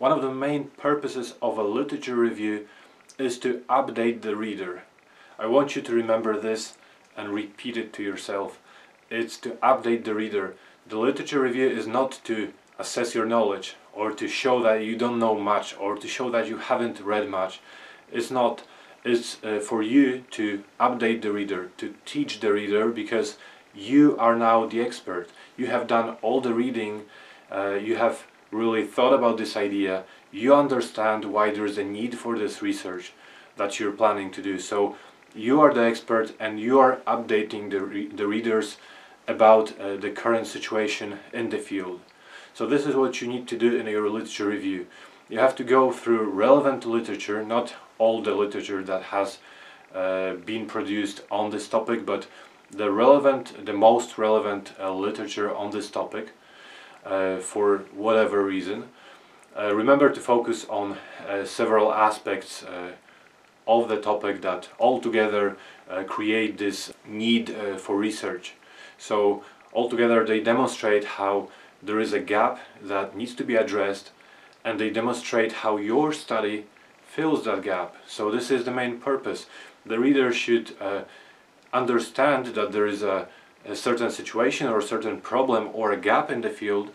one of the main purposes of a literature review is to update the reader. I want you to remember this and repeat it to yourself. It's to update the reader. The literature review is not to assess your knowledge or to show that you don't know much or to show that you haven't read much. It's not. It's for you to update the reader, to teach the reader, because you are now the expert. You have done all the reading, you have really thought about this idea, you understand why there is a need for this research that you're planning to do. So you are the expert and you are updating the readers about the current situation in the field. So this is what you need to do in your literature review. You have to go through relevant literature, not all the literature that has been produced on this topic, but the most relevant literature on this topic for whatever reason. Remember to focus on several aspects of the topic that altogether create this need for research. So altogether they demonstrate how there is a gap that needs to be addressed, and they demonstrate how your study fills that gap. So this is the main purpose. The reader should understand that there is a certain situation or a certain problem or a gap in the field,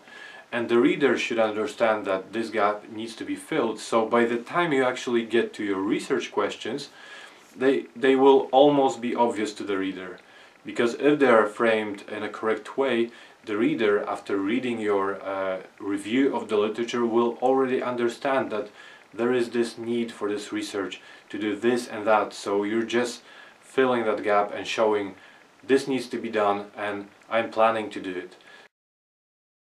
and the reader should understand that this gap needs to be filled. So by the time you actually get to your research questions, they will almost be obvious to the reader, because if they are framed in a correct way, the reader, after reading your review of the literature, will already understand that there is this need for this research to do this and that. So you're just filling that gap and showing this needs to be done and I'm planning to do it.